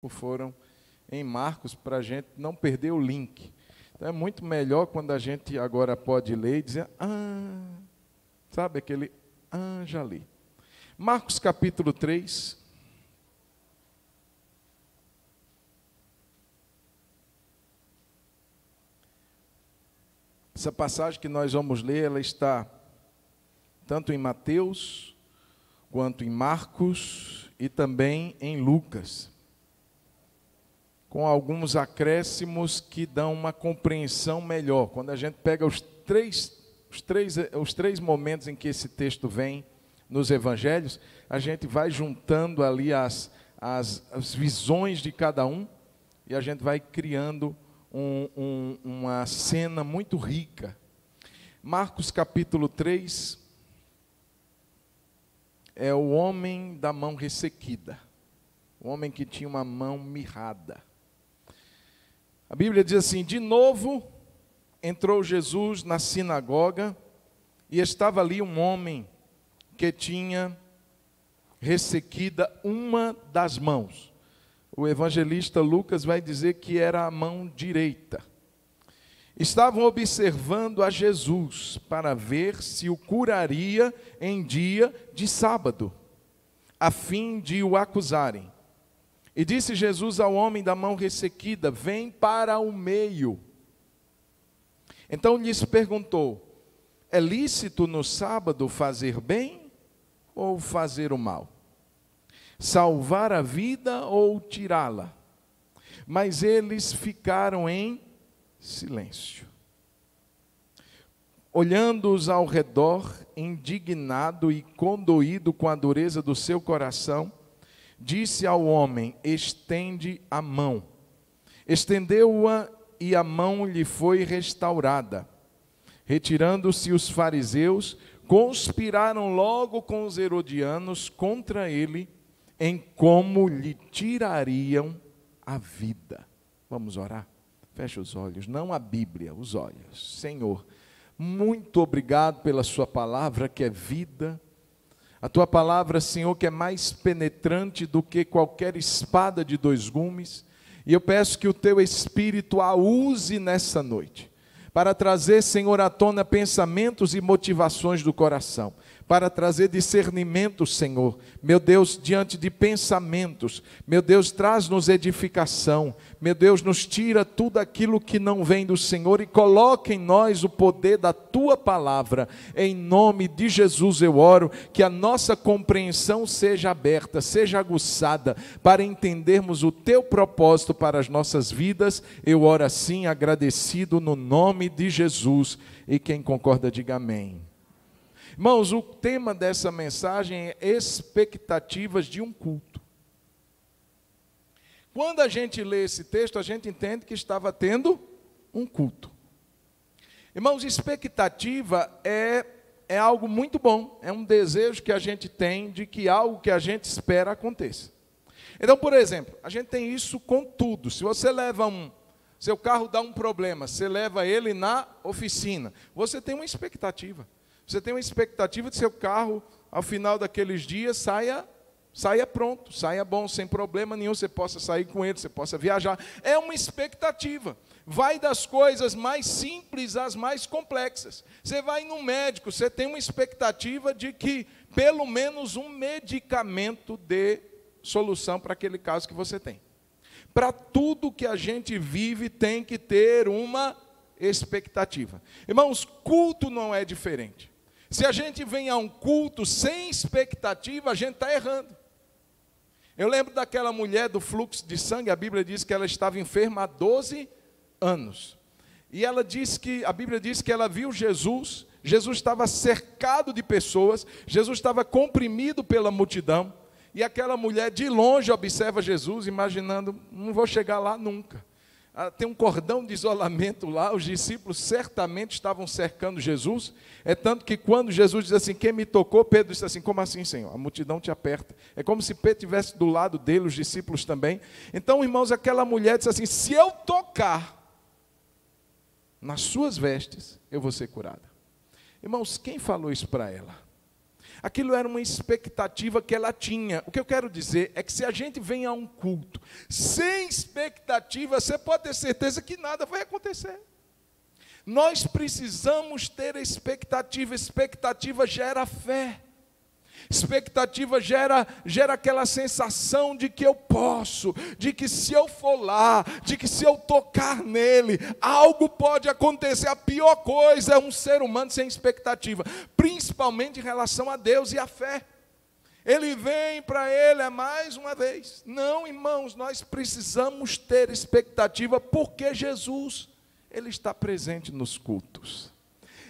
foram em Marcos, para a gente não perder o link. Então é muito melhor quando a gente agora pode ler e dizer, sabe aquele, já li. Marcos capítulo 3. Essa passagem que nós vamos ler, ela está tanto em Mateus, quanto em Marcos e também em Lucas, com alguns acréscimos que dão uma compreensão melhor. Quando a gente pega os três momentos em que esse texto vem nos evangelhos, a gente vai juntando ali as visões de cada um e a gente vai criando uma cena muito rica. Marcos capítulo 3 é o homem da mão ressequida, o homem que tinha uma mão mirrada. A Bíblia diz assim: de novo entrou Jesus na sinagoga e estava ali um homem que tinha ressequida uma das mãos. O evangelista Lucas vai dizer que era a mão direita. Estavam observando a Jesus para ver se o curaria em dia de sábado, a fim de o acusarem. E disse Jesus ao homem da mão ressequida: vem para o meio. Então lhes perguntou: é lícito no sábado fazer bem ou fazer o mal? Salvar a vida ou tirá-la? Mas eles ficaram em silêncio. Olhando-os ao redor, indignado e condoído com a dureza do seu coração, disse ao homem: estende a mão. Estendeu-a e a mão lhe foi restaurada. Retirando-se os fariseus, conspiraram logo com os herodianos contra ele, em como lhe tirariam a vida. Vamos orar? Feche os olhos, não a Bíblia, os olhos. Senhor, muito obrigado pela sua palavra que é vida. A tua palavra, Senhor, que é mais penetrante do que qualquer espada de dois gumes. E eu peço que o teu Espírito a use nessa noite, para trazer, Senhor, à tona pensamentos e motivações do coração, para trazer discernimento, Senhor, meu Deus, diante de pensamentos, meu Deus, traz-nos edificação, meu Deus, nos tira tudo aquilo que não vem do Senhor e coloca em nós o poder da tua palavra. Em nome de Jesus eu oro, que a nossa compreensão seja aberta, seja aguçada, para entendermos o teu propósito para as nossas vidas. Eu oro assim, agradecido no nome de Jesus, e quem concorda diga amém. Irmãos, o tema dessa mensagem é expectativas de um culto. Quando a gente lê esse texto, a gente entende que estava tendo um culto. Irmãos, expectativa é algo muito bom, é um desejo que a gente tem de que algo que a gente espera aconteça. Então, por exemplo, a gente tem isso com tudo. Se você leva seu carro dá um problema, você leva ele na oficina, você tem uma expectativa. Você tem uma expectativa de seu carro, ao final daqueles dias, saia pronto, saia bom, sem problema nenhum, você possa sair com ele, você possa viajar. É uma expectativa. Vai das coisas mais simples às mais complexas. Você vai no médico, você tem uma expectativa de que pelo menos um medicamento dê solução para aquele caso que você tem. Para tudo que a gente vive tem que ter uma expectativa. Irmãos, culto não é diferente. Se a gente vem a um culto sem expectativa, a gente está errando. Eu lembro daquela mulher do fluxo de sangue, a Bíblia diz que ela estava enferma há 12 anos. E ela a Bíblia diz que ela viu Jesus, Jesus estava cercado de pessoas, Jesus estava comprimido pela multidão, e aquela mulher de longe observa Jesus, imaginando, não vou chegar lá nunca. Tem um cordão de isolamento lá, os discípulos certamente estavam cercando Jesus, é tanto que quando Jesus diz assim, quem me tocou, Pedro disse assim, como assim, Senhor? A multidão te aperta. É como se Pedro estivesse do lado dele, os discípulos também. Então, irmãos, aquela mulher disse assim, se eu tocar nas suas vestes, eu vou ser curada. Irmãos, quem falou isso para ela? Aquilo era uma expectativa que ela tinha. O que eu quero dizer é que se a gente vem a um culto sem expectativa, você pode ter certeza que nada vai acontecer. Nós precisamos ter expectativa. Expectativa gera fé. Expectativa gera aquela sensação de que eu posso, de que se eu for lá, de que se eu tocar nele, algo pode acontecer. A pior coisa é um ser humano sem expectativa, principalmente em relação a Deus e à fé. Ele vem para ele mais uma vez. Não, irmãos, nós precisamos ter expectativa, porque Jesus, ele está presente nos cultos.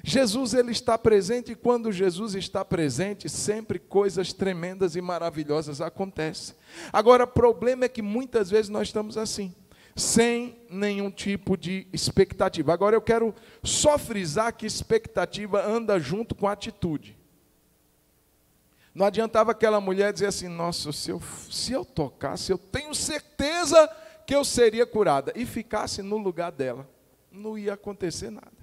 Jesus, ele está presente, e quando Jesus está presente, sempre coisas tremendas e maravilhosas acontecem. Agora, o problema é que muitas vezes nós estamos assim, sem nenhum tipo de expectativa. Agora, eu quero só frisar que expectativa anda junto com atitude. Não adiantava aquela mulher dizer assim: nossa, se eu tocasse, eu tenho certeza que eu seria curada, e ficasse no lugar dela, não ia acontecer nada.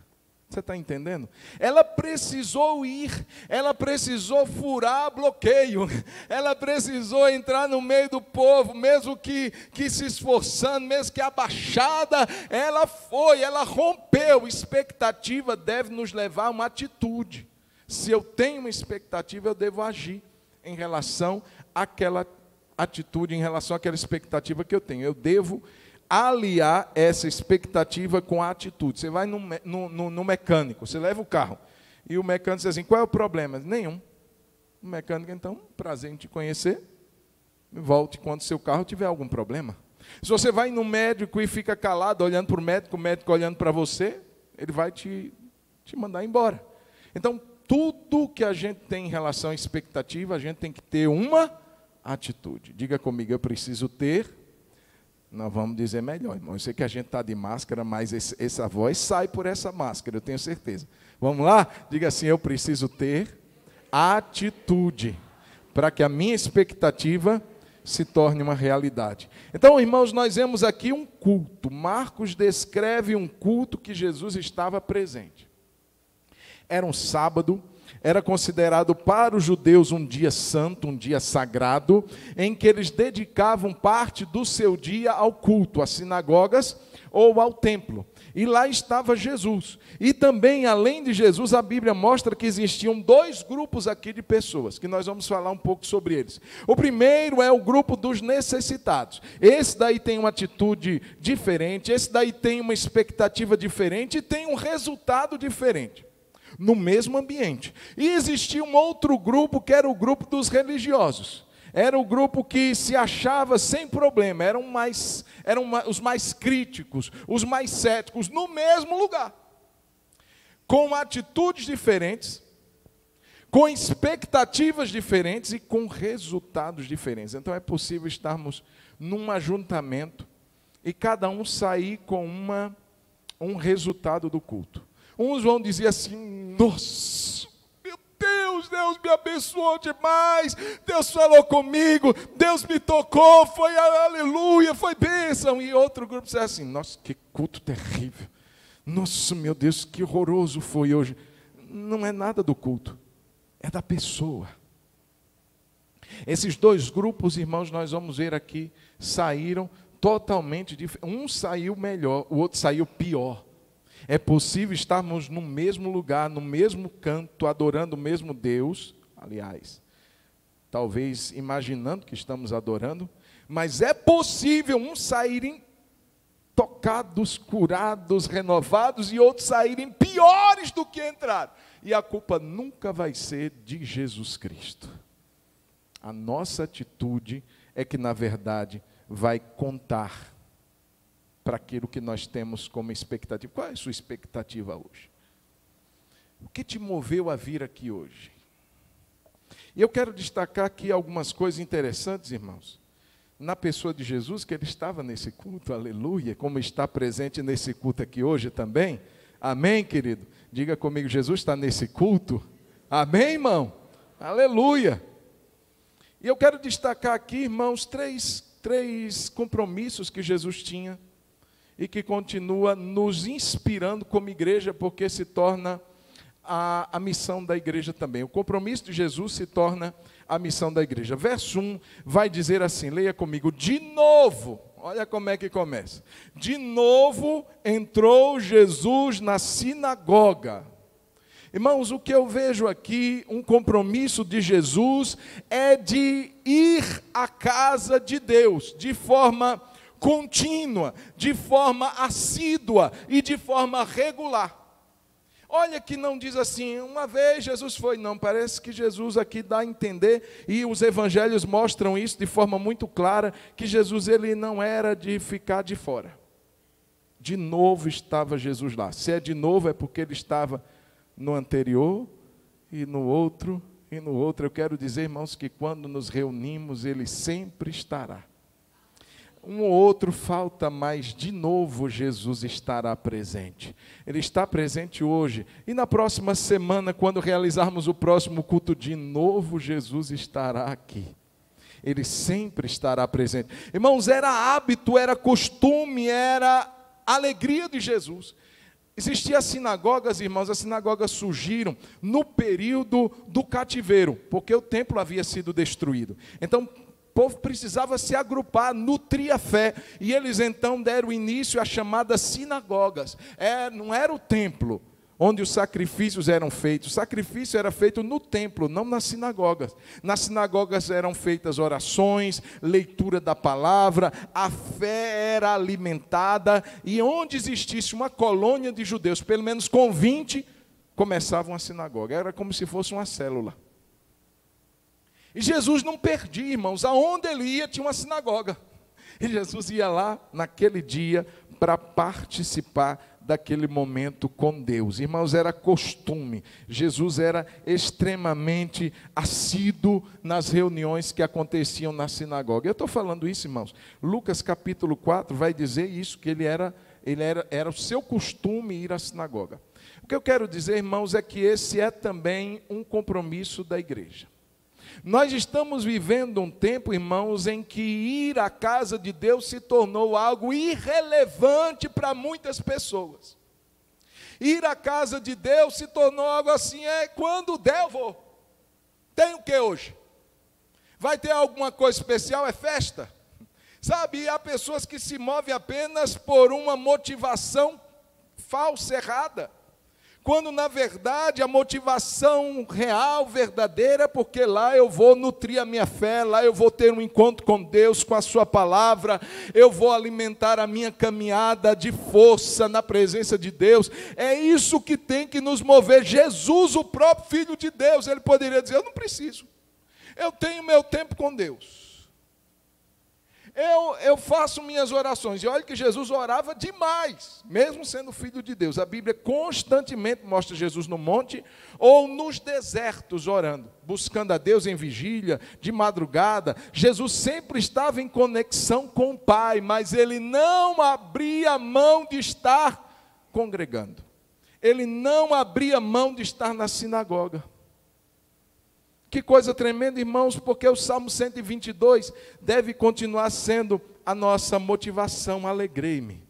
Você está entendendo? Ela precisou ir, ela precisou furar bloqueio, ela precisou entrar no meio do povo, mesmo que se esforçando, mesmo que abaixada, ela foi, ela rompeu. Expectativa deve nos levar a uma atitude. Se eu tenho uma expectativa, eu devo agir em relação àquela atitude, em relação àquela expectativa que eu tenho. Eu devo aliar essa expectativa com a atitude. Você vai no mecânico, você leva o carro, e o mecânico diz assim: qual é o problema? Nenhum. O mecânico, então, prazer em te conhecer, volte quando seu carro tiver algum problema. Se você vai no médico e fica calado, olhando para o médico olhando para você, ele vai te mandar embora. Então, tudo que a gente tem em relação à expectativa, a gente tem que ter uma atitude. Diga comigo: eu preciso ter. Nós vamos dizer melhor, irmão. Eu sei que a gente está de máscara, mas essa voz sai por essa máscara, eu tenho certeza. Vamos lá? Diga assim: eu preciso ter atitude, para que a minha expectativa se torne uma realidade. Então, irmãos, nós vemos aqui um culto. Marcos descreve um culto que Jesus estava presente. Era um sábado. Era considerado para os judeus um dia santo, um dia sagrado, em que eles dedicavam parte do seu dia ao culto, às sinagogas ou ao templo. E lá estava Jesus. E também, além de Jesus, a Bíblia mostra que existiam dois grupos aqui de pessoas, que nós vamos falar um pouco sobre eles. O primeiro é o grupo dos necessitados. Esse daí tem uma atitude diferente, esse daí tem uma expectativa diferente e tem um resultado diferente, no mesmo ambiente. E existia um outro grupo, que era o grupo dos religiosos. Era o grupo que se achava sem problema, eram os mais críticos, os mais céticos, no mesmo lugar, com atitudes diferentes, com expectativas diferentes e com resultados diferentes. Então é possível estarmos num ajuntamento e cada um sair com um resultado do culto. Uns vão dizer assim: nossa, meu Deus me abençoou demais, Deus falou comigo, Deus me tocou, foi aleluia, foi bênção. E outro grupo diz assim: nossa, que culto terrível, nossa, meu Deus, que horroroso foi hoje. Não é nada do culto, é da pessoa. Esses dois grupos, irmãos, nós vamos ver aqui, saíram totalmente diferentes. Um saiu melhor, o outro saiu pior. É possível estarmos no mesmo lugar, no mesmo canto, adorando o mesmo Deus, aliás, talvez imaginando que estamos adorando, mas é possível uns saírem tocados, curados, renovados, e outros saírem piores do que entraram. E a culpa nunca vai ser de Jesus Cristo. A nossa atitude é que, na verdade, vai contar para aquilo que nós temos como expectativa. Qual é a sua expectativa hoje? O que te moveu a vir aqui hoje? E eu quero destacar aqui algumas coisas interessantes, irmãos, na pessoa de Jesus, que ele estava nesse culto, aleluia, como está presente nesse culto aqui hoje também. Amém, querido? Diga comigo: Jesus está nesse culto. Amém, irmão? Aleluia. E eu quero destacar aqui, irmãos, três compromissos que Jesus tinha e que continua nos inspirando como igreja, porque se torna a missão da igreja também. O compromisso de Jesus se torna a missão da igreja. Verso 1 vai dizer assim, leia comigo, de novo, olha como é que começa. De novo entrou Jesus na sinagoga. Irmãos, o que eu vejo aqui, um compromisso de Jesus, é de ir à casa de Deus, de forma contínua, de forma assídua e de forma regular. Olha que não diz assim, uma vez Jesus foi, não, parece que Jesus aqui dá a entender, e os evangelhos mostram isso de forma muito clara, que Jesus ele não era de ficar de fora. De novo estava Jesus lá. Se é de novo é porque ele estava no anterior, e no outro, e no outro. Eu quero dizer, irmãos, que quando nos reunimos, ele sempre estará. Um ou outro falta, mas de novo Jesus estará presente. Ele está presente hoje. E na próxima semana, quando realizarmos o próximo culto, de novo Jesus estará aqui. Ele sempre estará presente. Irmãos, era hábito, era costume, era alegria de Jesus. Existiam sinagogas, irmãos, as sinagogas surgiram no período do cativeiro, porque o templo havia sido destruído. Então, o povo precisava se agrupar, nutrir a fé, e eles então deram início às chamadas sinagogas. Não era o templo onde os sacrifícios eram feitos, o sacrifício era feito no templo, não nas sinagogas. Nas sinagogas eram feitas orações, leitura da palavra, a fé era alimentada, e onde existisse uma colônia de judeus, pelo menos com 20, começava uma sinagoga, era como se fosse uma célula. E Jesus não perdia, irmãos, aonde ele ia tinha uma sinagoga. E Jesus ia lá naquele dia para participar daquele momento com Deus. Irmãos, era costume. Jesus era extremamente assíduo nas reuniões que aconteciam na sinagoga. Eu estou falando isso, irmãos. Lucas capítulo 4 vai dizer isso, que era o seu costume ir à sinagoga. O que eu quero dizer, irmãos, é que esse é também um compromisso da igreja. Nós estamos vivendo um tempo, irmãos, em que ir à casa de Deus se tornou algo irrelevante para muitas pessoas. Ir à casa de Deus se tornou algo assim, quando der eu vou. Tem o que hoje? Vai ter alguma coisa especial? É festa? Sabe, e há pessoas que se movem apenas por uma motivação falsa, errada. Quando, na verdade, a motivação real, verdadeira, é porque lá eu vou nutrir a minha fé, lá eu vou ter um encontro com Deus, com a sua palavra, eu vou alimentar a minha caminhada de força na presença de Deus. É isso que tem que nos mover. Jesus, o próprio Filho de Deus, ele poderia dizer, eu não preciso, eu tenho meu tempo com Deus. Eu faço minhas orações, e olha que Jesus orava demais, mesmo sendo filho de Deus. A Bíblia constantemente mostra Jesus no monte ou nos desertos orando, buscando a Deus em vigília, de madrugada. Jesus sempre estava em conexão com o Pai, mas ele não abria mão de estar congregando. Ele não abria mão de estar na sinagoga. Que coisa tremenda, irmãos, porque o Salmo 122 deve continuar sendo a nossa motivação. Alegrei-me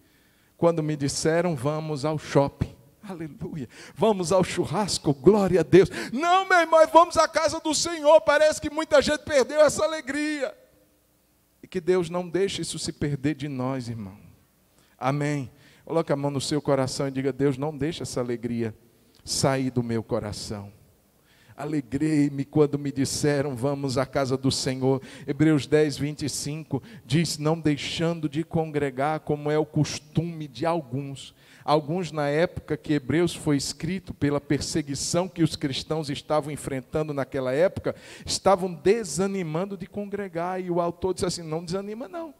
quando me disseram, vamos ao shopping. Aleluia. Vamos ao churrasco, glória a Deus. Não, meu irmão, vamos à casa do Senhor. Parece que muita gente perdeu essa alegria. E que Deus não deixe isso se perder de nós, irmão. Amém. Coloque a mão no seu coração e diga, Deus, não deixe essa alegria sair do meu coração. Alegrei-me quando me disseram, vamos à casa do Senhor. Hebreus 10, 25, diz, não deixando de congregar, como é o costume de alguns. Alguns, na época que Hebreus foi escrito, pela perseguição que os cristãos estavam enfrentando naquela época, estavam desanimando de congregar. E o autor disse assim, não desanima não.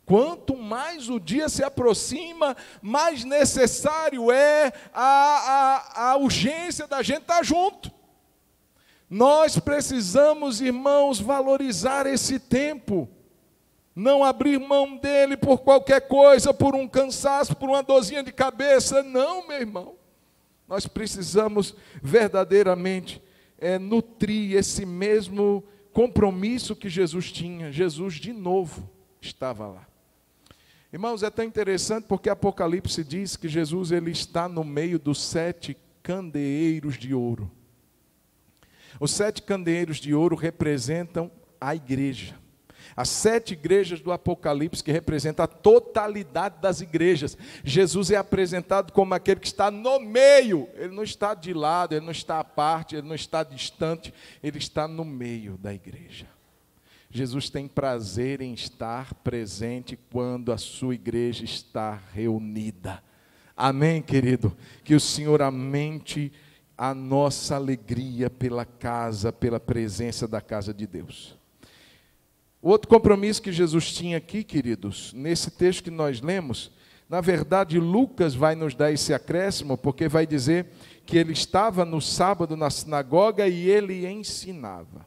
Quanto mais o dia se aproxima, mais necessário é a urgência da gente estar junto. Nós precisamos, irmãos, valorizar esse tempo, não abrir mão dele por qualquer coisa, por um cansaço, por uma dorzinha de cabeça, não, meu irmão. Nós precisamos verdadeiramente nutrir esse mesmo compromisso que Jesus tinha. Jesus de novo estava lá. Irmãos, é tão interessante porque Apocalipse diz que Jesus ele está no meio dos 7 candeeiros de ouro. Os 7 candeeiros de ouro representam a igreja. As 7 igrejas do Apocalipse, que representam a totalidade das igrejas. Jesus é apresentado como aquele que está no meio. Ele não está de lado, ele não está à parte, ele não está distante, ele está no meio da igreja. Jesus tem prazer em estar presente quando a sua igreja está reunida. Amém, querido? Que o Senhor aumente a nossa alegria pela presença da casa de Deus. O outro compromisso que Jesus tinha aqui, queridos, nesse texto que nós lemos, na verdade Lucas vai nos dar esse acréscimo, porque vai dizer que ele estava no sábado na sinagoga e ele ensinava.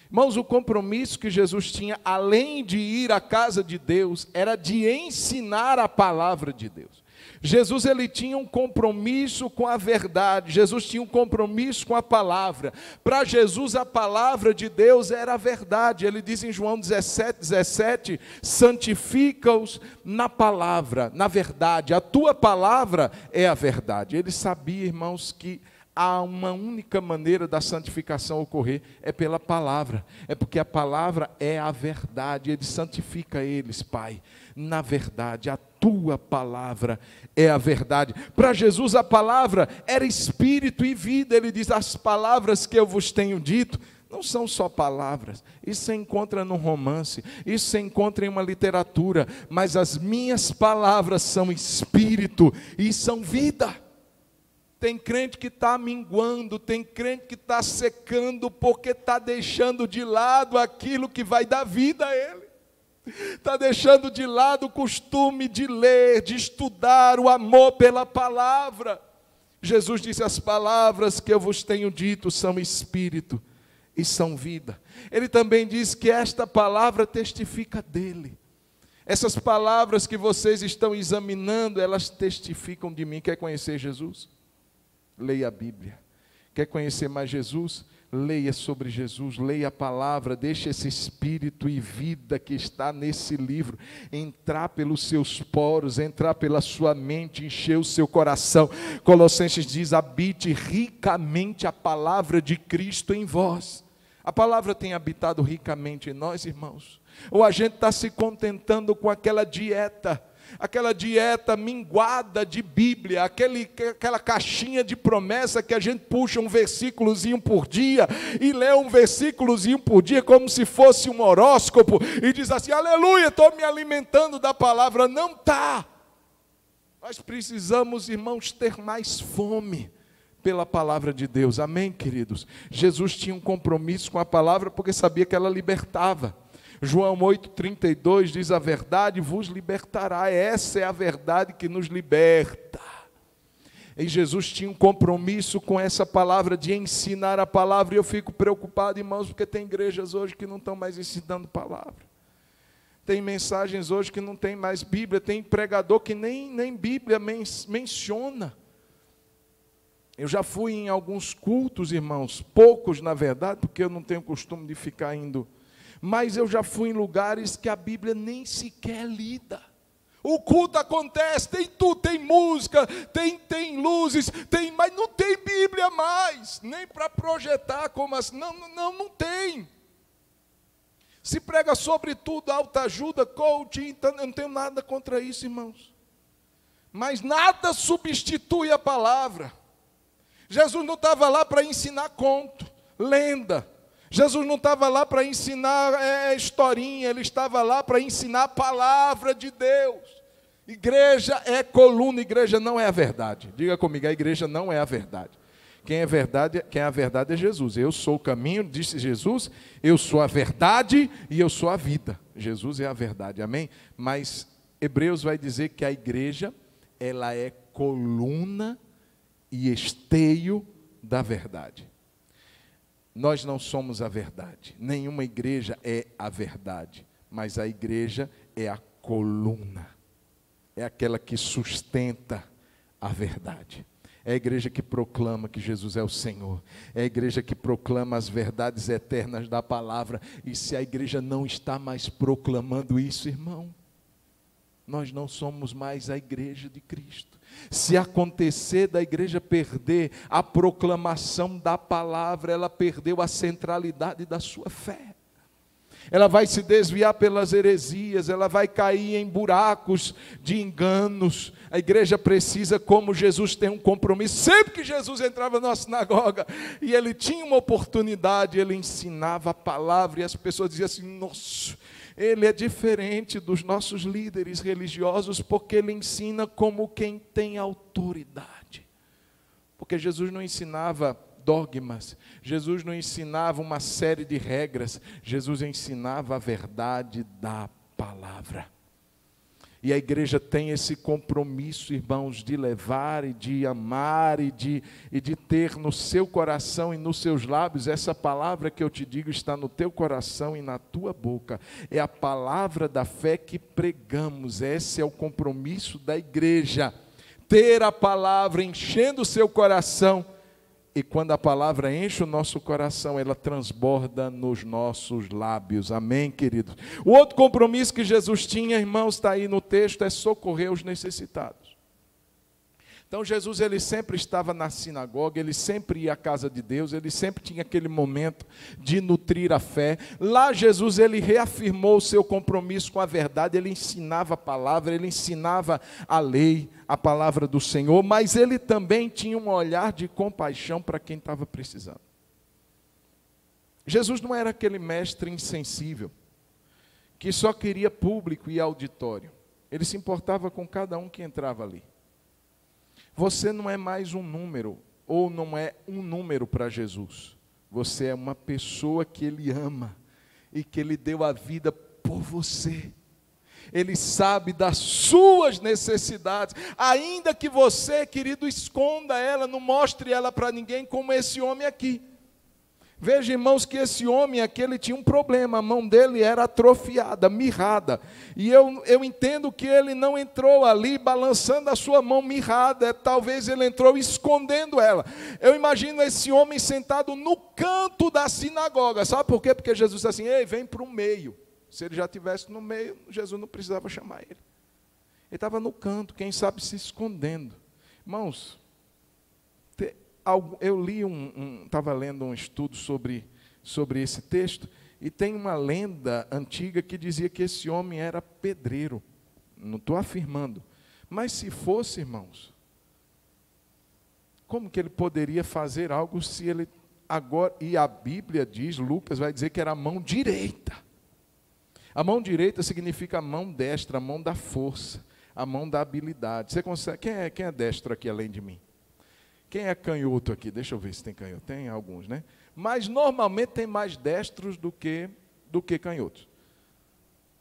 Irmãos, o compromisso que Jesus tinha, além de ir à casa de Deus, era de ensinar a palavra de Deus. Jesus, ele tinha um compromisso com a verdade, Jesus tinha um compromisso com a palavra. Para Jesus, a palavra de Deus era a verdade. Ele diz em João 17, santifica-os na palavra, na verdade. A tua palavra é a verdade. Ele sabia, irmãos, que há uma única maneira da santificação ocorrer, é pela palavra, é porque a palavra é a verdade. Ele santifica eles, Pai, na verdade. A tua palavra é a verdade. Para Jesus a palavra era espírito e vida. Ele diz, as palavras que eu vos tenho dito não são só palavras, isso se encontra num romance, isso se encontra em uma literatura, mas as minhas palavras são espírito e são vida. Tem crente que está minguando, tem crente que está secando, porque está deixando de lado aquilo que vai dar vida a ele. Está deixando de lado o costume de ler, de estudar, o amor pela palavra. Jesus disse, as palavras que eu vos tenho dito são espírito e são vida. Ele também diz que esta palavra testifica dele. Essas palavras que vocês estão examinando, elas testificam de mim. Quer conhecer Jesus? Leia a Bíblia. Quer conhecer mais Jesus? Leia sobre Jesus, leia a palavra, deixe esse espírito e vida que está nesse livro entrar pelos seus poros, entrar pela sua mente, encher o seu coração. Colossenses diz, habite ricamente a palavra de Cristo em vós. A palavra tem habitado ricamente em nós, irmãos? Ou a gente está se contentando com aquela dieta minguada de Bíblia, aquela caixinha de promessa que a gente puxa um versículozinho por dia e lê um versículozinho por dia como se fosse um horóscopo e diz assim, aleluia, estou me alimentando da palavra. Não está. Nós precisamos, irmãos, ter mais fome pela palavra de Deus. Amém, queridos? Jesus tinha um compromisso com a palavra porque sabia que ela libertava. João 8,32 diz, a verdade vos libertará. Essa é a verdade que nos liberta. E Jesus tinha um compromisso com essa palavra, de ensinar a palavra. E eu fico preocupado, irmãos, porque tem igrejas hoje que não estão mais ensinando palavra. Tem mensagens hoje que não tem mais Bíblia. Tem pregador que nem Bíblia menciona. Eu já fui em alguns cultos, irmãos, poucos na verdade, porque eu não tenho costume de ficar indo. Mas eu já fui em lugares que a Bíblia nem sequer é lida. O culto acontece, tem tudo, tem música, tem luzes, mas não tem Bíblia mais, nem para projetar como assim. Não tem. Se prega sobre tudo, autoajuda, coaching, então eu não tenho nada contra isso, irmãos. Mas nada substitui a palavra. Jesus não estava lá para ensinar conto, lenda. Jesus não estava lá para ensinar historinha, ele estava lá para ensinar a palavra de Deus. Igreja é coluna, igreja não é a verdade. Diga comigo, a igreja não é a verdade. Quem é a verdade é Jesus. Eu sou o caminho, disse Jesus, eu sou a verdade e eu sou a vida. Jesus é a verdade, amém? Mas Hebreus vai dizer que a igreja, ela é coluna e esteio da verdade. Nós não somos a verdade, nenhuma igreja é a verdade, mas a igreja é a coluna, é aquela que sustenta a verdade. É a igreja que proclama que Jesus é o Senhor, é a igreja que proclama as verdades eternas da palavra. E se a igreja não está mais proclamando isso, irmão, nós não somos mais a igreja de Cristo. Se acontecer da igreja perder a proclamação da palavra, ela perdeu a centralidade da sua fé. Ela vai se desviar pelas heresias, ela vai cair em buracos de enganos. A igreja precisa, como Jesus tem um compromisso, sempre que Jesus entrava na sinagoga, e ele tinha uma oportunidade, ele ensinava a palavra, e as pessoas diziam assim: nossa, ele é diferente dos nossos líderes religiosos, porque ele ensina como quem tem autoridade. Porque Jesus não ensinava dogmas, Jesus não ensinava uma série de regras, Jesus ensinava a verdade da palavra. E a igreja tem esse compromisso, irmãos, de levar e de amar e de ter no seu coração e nos seus lábios. Essa palavra que eu te digo está no teu coração e na tua boca. É a palavra da fé que pregamos. Esse é o compromisso da igreja. Ter a palavra enchendo o seu coração. E quando a palavra enche o nosso coração, ela transborda nos nossos lábios. Amém, queridos? O outro compromisso que Jesus tinha, irmãos, está aí no texto, é socorrer os necessitados. Então Jesus, ele sempre estava na sinagoga, ele sempre ia à casa de Deus, ele sempre tinha aquele momento de nutrir a fé. Lá Jesus, ele reafirmou o seu compromisso com a verdade, ele ensinava a palavra, ele ensinava a lei, a palavra do Senhor, mas ele também tinha um olhar de compaixão para quem estava precisando. Jesus não era aquele mestre insensível, que só queria público e auditório. Ele se importava com cada um que entrava ali. Você não é mais um número, ou não é um número para Jesus. Você é uma pessoa que Ele ama, e que Ele deu a vida por você. Ele sabe das suas necessidades, ainda que você, querido, esconda ela, não mostre ela para ninguém, como esse homem aqui. Veja, irmãos, que esse homem aqui, ele tinha um problema, a mão dele era atrofiada, mirrada, e eu entendo que ele não entrou ali balançando a sua mão mirrada, talvez ele entrou escondendo ela. Eu imagino esse homem sentado no canto da sinagoga, sabe por quê? Porque Jesus disse assim: ei, vem para o meio. Se ele já estivesse no meio, Jesus não precisava chamar ele. Ele estava no canto, quem sabe se escondendo. Irmãos, eu li estava lendo um estudo sobre esse texto, e tem uma lenda antiga que dizia que esse homem era pedreiro. Não estou afirmando, mas se fosse, irmãos, como que ele poderia fazer algo se ele agora, e a Bíblia diz, Lucas vai dizer que era a mão direita. A mão direita significa a mão destra, a mão da força, a mão da habilidade. Você consegue? Quem é destro aqui além de mim? Quem é canhoto aqui? Deixa eu ver se tem canhoto. Tem alguns, né? Mas normalmente tem mais destros do que canhotos.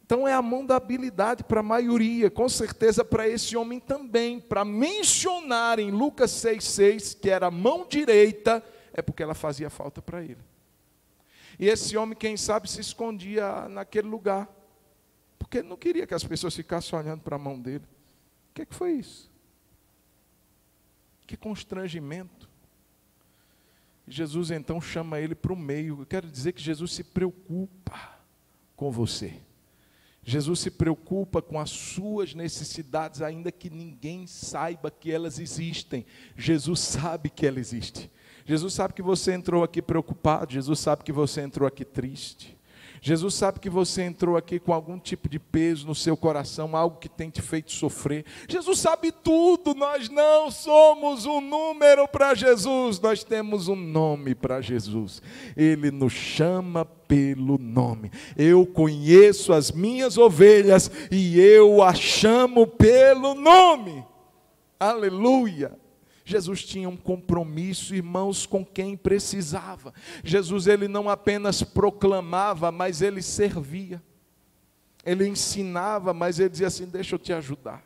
Então é a mão da habilidade para a maioria, com certeza para esse homem também. Para mencionar em Lucas 6,6 que era a mão direita, é porque ela fazia falta para ele. E esse homem, quem sabe, se escondia naquele lugar, porque ele não queria que as pessoas ficassem olhando para a mão dele. O que foi isso? Que constrangimento. Jesus então chama ele para o meio. Eu quero dizer que Jesus se preocupa com você. Jesus se preocupa com as suas necessidades, ainda que ninguém saiba que elas existem. Jesus sabe que ela existe. Jesus sabe que você entrou aqui preocupado. Jesus sabe que você entrou aqui triste. Jesus sabe que você entrou aqui com algum tipo de peso no seu coração, algo que tem te feito sofrer. Jesus sabe tudo, nós não somos um número para Jesus, nós temos um nome para Jesus. Ele nos chama pelo nome. Eu conheço as minhas ovelhas e eu as chamo pelo nome. Aleluia! Jesus tinha um compromisso, irmãos, com quem precisava. Jesus, ele não apenas proclamava, mas ele servia. Ele ensinava, mas ele dizia assim: deixa eu te ajudar.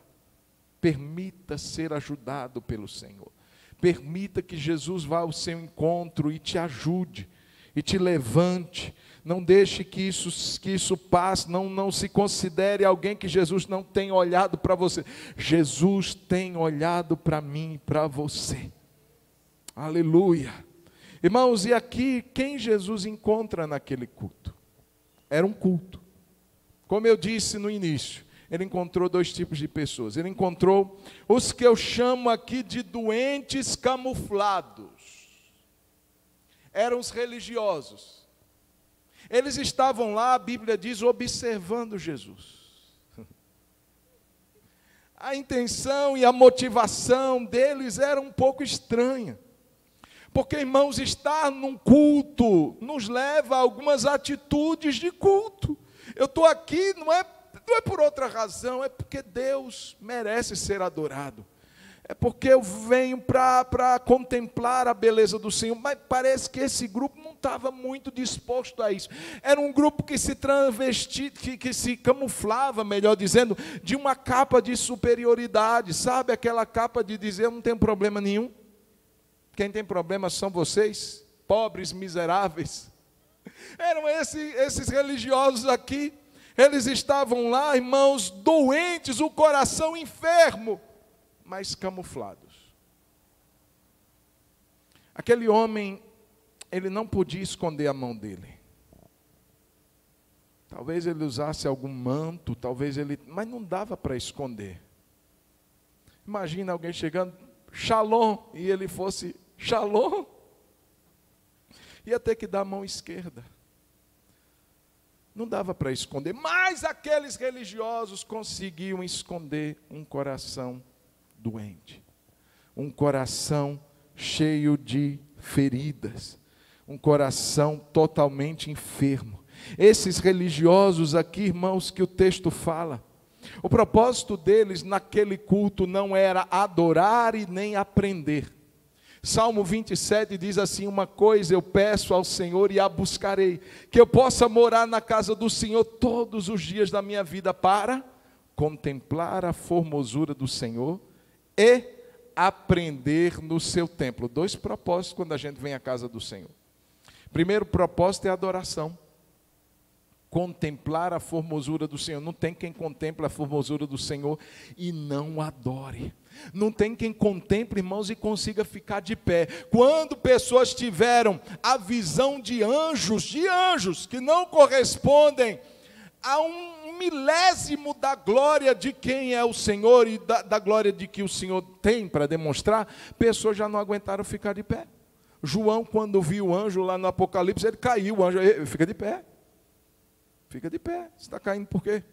Permita ser ajudado pelo Senhor. Permita que Jesus vá ao seu encontro e te ajude, e te levante. Não deixe que isso passe, não se considere alguém que Jesus não tem olhado para você. Jesus tem olhado para mim e para você. Aleluia. Irmãos, e aqui, quem Jesus encontra naquele culto? Era um culto. Como eu disse no início, ele encontrou dois tipos de pessoas. Ele encontrou os que eu chamo aqui de doentes camuflados. Eram os religiosos. Eles estavam lá, a Bíblia diz, observando Jesus. A intenção e a motivação deles era um pouco estranha. Porque, irmãos, estar num culto nos leva a algumas atitudes de culto. Eu estou aqui, não é por outra razão, é porque Deus merece ser adorado. É porque eu venho para contemplar a beleza do Senhor. Mas parece que esse grupo não estava muito disposto a isso. Era um grupo que se travestia, que se camuflava, melhor dizendo, de uma capa de superioridade. Sabe aquela capa de dizer, eu não tenho problema nenhum. Quem tem problema são vocês, pobres, miseráveis. Eram esses religiosos aqui. Eles estavam lá, irmãos, doentes, o coração enfermo, mas camuflados. Aquele homem, ele não podia esconder a mão dele. Talvez ele usasse algum manto, mas não dava para esconder. Imagina alguém chegando, Shalom, e ele fosse Shalom. Ia ter que dar a mão esquerda. Não dava para esconder, mas aqueles religiosos conseguiam esconder um coração doente, um coração cheio de feridas, um coração totalmente enfermo. Esses religiosos aqui, irmãos, que o texto fala, o propósito deles naquele culto não era adorar e nem aprender. Salmo 27 diz assim, uma coisa eu peço ao Senhor e a buscarei, que eu possa morar na casa do Senhor todos os dias da minha vida para contemplar a formosura do Senhor e aprender no seu templo. Dois propósitos quando a gente vem à casa do Senhor. Primeiro propósito é a adoração. Contemplar a formosura do Senhor. Não tem quem contemple a formosura do Senhor e não adore. Não tem quem contemple, irmãos, e consiga ficar de pé. Quando pessoas tiveram a visão de anjos que não correspondem a um milésimo da glória de quem é o Senhor e da glória de que o Senhor tem para demonstrar, pessoas já não aguentaram ficar de pé. João, quando viu o anjo lá no Apocalipse, ele caiu, o anjo, fica de pé. Fica de pé, você está caindo por quê?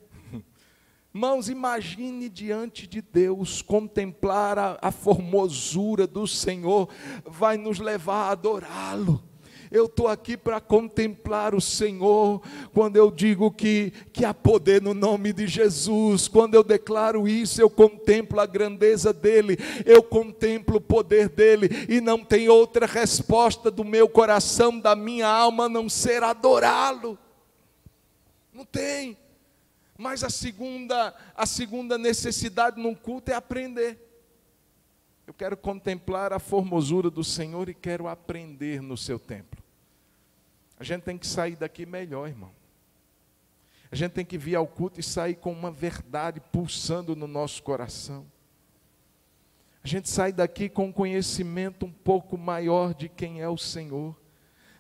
Irmãos, imagine diante de Deus, contemplar a formosura do Senhor, vai nos levar a adorá-lo. Eu estou aqui para contemplar o Senhor, quando eu digo que há poder no nome de Jesus, quando eu declaro isso, eu contemplo a grandeza dEle, eu contemplo o poder dEle, e não tem outra resposta do meu coração, da minha alma, a não ser adorá-lo. Não tem. Mas a segunda necessidade num culto é aprender. Eu quero contemplar a formosura do Senhor e quero aprender no seu templo. A gente tem que sair daqui melhor, irmão. A gente tem que vir ao culto e sair com uma verdade pulsando no nosso coração. A gente sai daqui com um conhecimento um pouco maior de quem é o Senhor.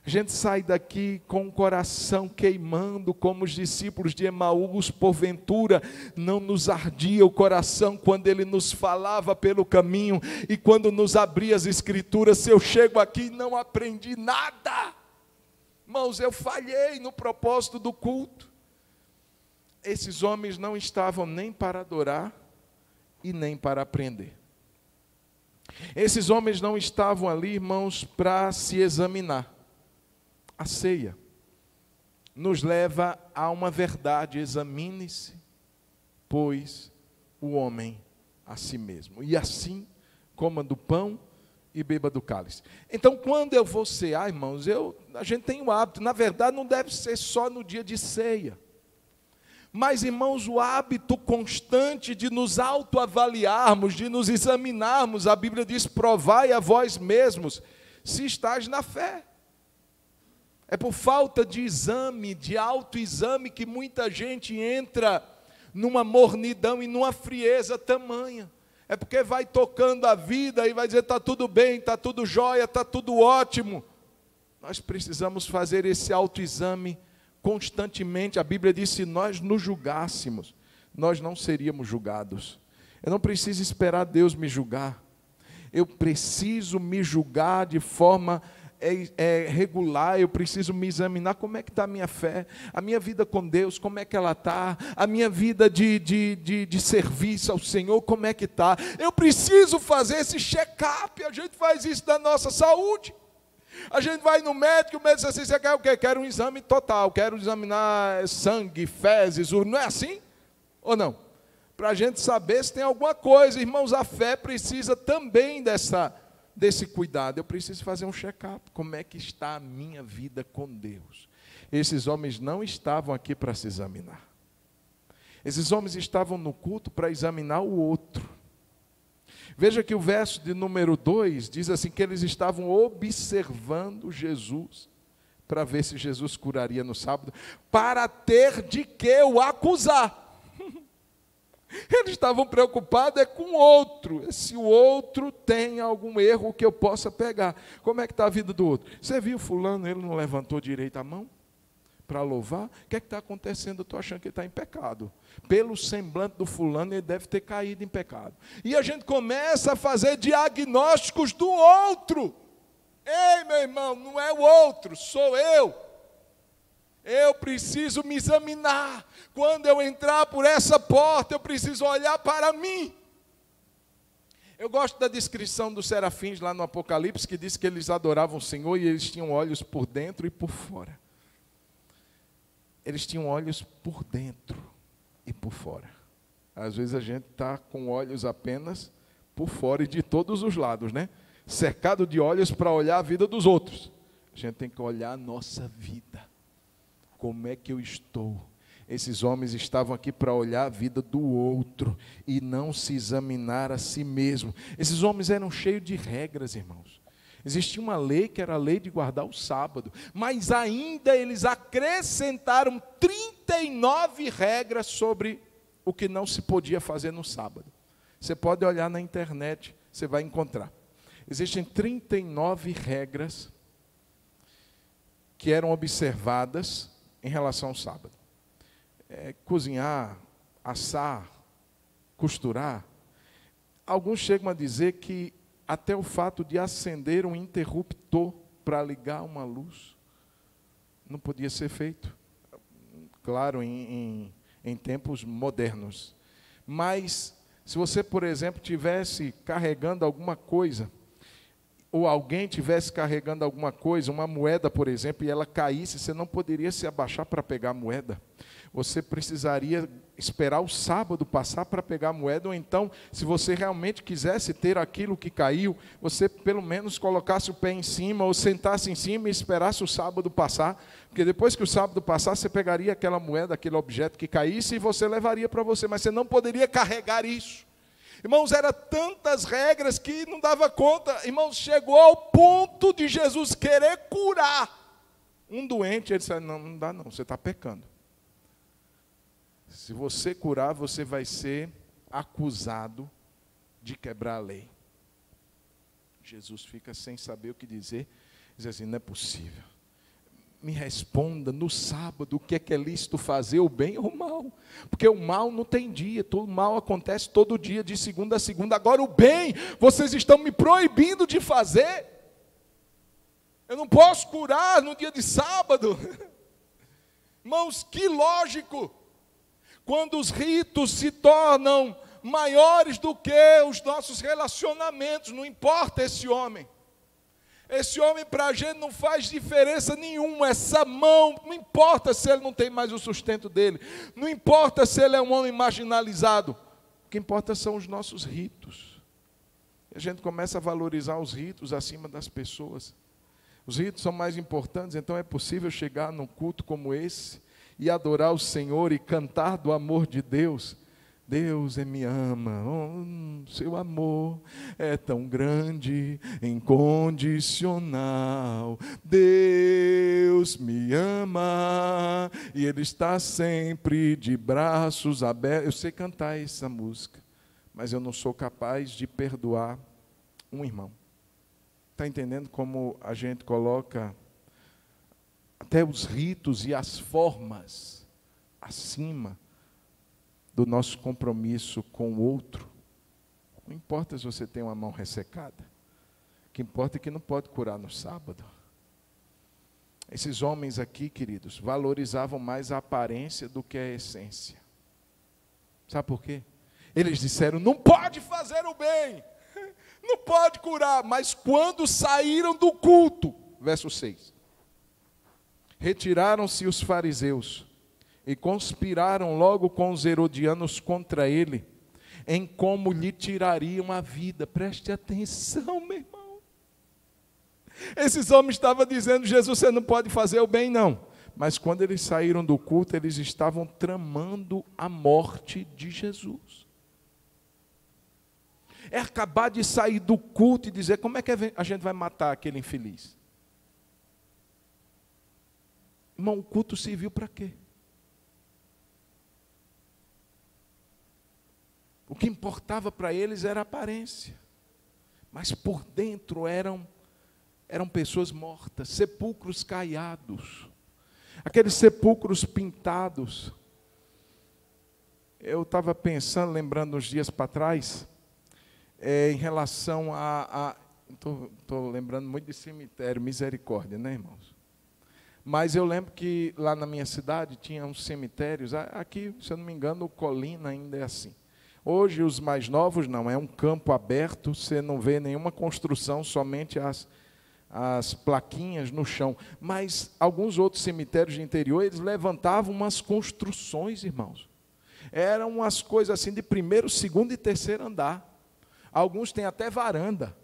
A gente sai daqui com o coração queimando, como os discípulos de Emaús, porventura, não nos ardia o coração quando ele nos falava pelo caminho, e quando nos abria as Escrituras, se eu chego aqui e não aprendi nada, irmãos, eu falhei no propósito do culto. Esses homens não estavam nem para adorar e nem para aprender. Esses homens não estavam ali, irmãos, para se examinar. A ceia nos leva a uma verdade, examine-se, pois, o homem a si mesmo. E assim, coma do pão e beba do cálice. Então, quando eu vou cear, irmãos, a gente tem o hábito, na verdade não deve ser só no dia de ceia. Mas, irmãos, o hábito constante de nos autoavaliarmos, de nos examinarmos, a Bíblia diz, provai a vós mesmos, se estáis na fé. É por falta de exame, de autoexame, que muita gente entra numa mornidão e numa frieza tamanha. É porque vai tocando a vida e vai dizer, está tudo bem, está tudo jóia, está tudo ótimo. Nós precisamos fazer esse autoexame constantemente. A Bíblia diz, se nós nos julgássemos, nós não seríamos julgados. Eu não preciso esperar Deus me julgar. Eu preciso me julgar de forma regular, eu preciso me examinar como é que está a minha fé, a minha vida com Deus, como é que ela está, a minha vida de serviço ao Senhor, como é que está. Eu preciso fazer esse check-up. A gente faz isso da nossa saúde. A gente vai no médico, o médico diz assim: você quer o quê? Quero um exame total, quero examinar sangue, fezes, urina. Não é assim? Ou não? Para a gente saber se tem alguma coisa. Irmãos, a fé precisa também desse cuidado. Eu preciso fazer um check-up. Como é que está a minha vida com Deus? Esses homens não estavam aqui para se examinar. Esses homens estavam no culto para examinar o outro. Veja que o verso de número 2 diz assim, que eles estavam observando Jesus, para ver se Jesus curaria no sábado, para ter de que o acusar. Eles estavam preocupados com o outro, se o outro tem algum erro que eu possa pegar. Como é que está a vida do outro? Você viu fulano, ele não levantou direito a mão para louvar? O que é que está acontecendo? Eu estou achando que ele está em pecado. Pelo semblante do fulano, ele deve ter caído em pecado. E a gente começa a fazer diagnósticos do outro. Ei, meu irmão, não é o outro, sou eu. Eu preciso me examinar. Quando eu entrar por essa porta, eu preciso olhar para mim. Eu gosto da descrição dos serafins lá no Apocalipse, que diz que eles adoravam o Senhor e eles tinham olhos por dentro e por fora. Eles tinham olhos por dentro e por fora. Às vezes a gente está com olhos apenas por fora e de todos os lados, né? Cercado de olhos para olhar a vida dos outros. A gente tem que olhar a nossa vida. Como é que eu estou? Esses homens estavam aqui para olhar a vida do outro e não se examinar a si mesmo. Esses homens eram cheios de regras, irmãos. Existia uma lei que era a lei de guardar o sábado, mas ainda eles acrescentaram 39 regras sobre o que não se podia fazer no sábado. Você pode olhar na internet, você vai encontrar. Existem 39 regras que eram observadas em relação ao sábado. Cozinhar, assar, costurar. Alguns chegam a dizer que até o fato de acender um interruptor para ligar uma luz não podia ser feito. Claro, em tempos modernos. Mas, se você, por exemplo, estivesse carregando alguma coisa, ou alguém estivesse carregando alguma coisa, uma moeda, por exemplo, e ela caísse, você não poderia se abaixar para pegar a moeda. Você precisaria esperar o sábado passar para pegar a moeda, ou então, se você realmente quisesse ter aquilo que caiu, você pelo menos colocasse o pé em cima, ou sentasse em cima e esperasse o sábado passar, porque depois que o sábado passar, você pegaria aquela moeda, aquele objeto que caísse, e você levaria para você, mas você não poderia carregar isso. Irmãos, eram tantas regras que não dava conta. Irmãos, chegou ao ponto de Jesus querer curar um doente. Ele disse: não dá não, você está pecando. Se você curar, você vai ser acusado de quebrar a lei. Jesus fica sem saber o que dizer. Diz assim: não é possível. Me responda no sábado o que é lícito fazer, o bem ou o mal. Porque o mal não tem dia, todo mal acontece todo dia, de segunda a segunda. Agora o bem, vocês estão me proibindo de fazer. Eu não posso curar no dia de sábado. Irmãos, que lógico. Quando os ritos se tornam maiores do que os nossos relacionamentos, não importa esse homem. Esse homem para a gente não faz diferença nenhuma. Essa mão, não importa se ele não tem mais o sustento dele. Não importa se ele é um homem marginalizado. O que importa são os nossos ritos. E a gente começa a valorizar os ritos acima das pessoas. Os ritos são mais importantes, então é possível chegar num culto como esse e adorar o Senhor e cantar do amor de Deus. Deus me ama, seu amor é tão grande, incondicional. Deus me ama e Ele está sempre de braços abertos. Eu sei cantar essa música, mas eu não sou capaz de perdoar um irmão. Está entendendo como a gente coloca até os ritos e as formas acima do nosso compromisso com o outro. Não importa se você tem uma mão ressecada. O que importa é que não pode curar no sábado. Esses homens aqui, queridos, valorizavam mais a aparência do que a essência. Sabe por quê? Eles disseram, não pode fazer o bem, não pode curar. Mas quando saíram do culto, verso 6, retiraram-se os fariseus e conspiraram logo com os herodianos contra ele, em como lhe tirariam a vida. Preste atenção, meu irmão. Esses homens estavam dizendo, Jesus, você não pode fazer o bem, não. Mas quando eles saíram do culto, eles estavam tramando a morte de Jesus. É acabar de sair do culto e dizer, como é que a gente vai matar aquele infeliz? Irmão, o culto serviu para quê? O que importava para eles era a aparência. Mas por dentro eram pessoas mortas, sepulcros caiados. Aqueles sepulcros pintados. Eu estava pensando, lembrando uns dias para trás, em relação estou lembrando muito de cemitério, misericórdia, né, irmãos? Mas eu lembro que lá na minha cidade tinha uns cemitérios, aqui, se eu não me engano, o Colina ainda é assim. Hoje os mais novos não, é um campo aberto, você não vê nenhuma construção, somente as plaquinhas no chão. Mas alguns outros cemitérios de interior, eles levantavam umas construções, irmãos. Eram umas coisas assim de primeiro, segundo e terceiro andar. Alguns têm até varanda.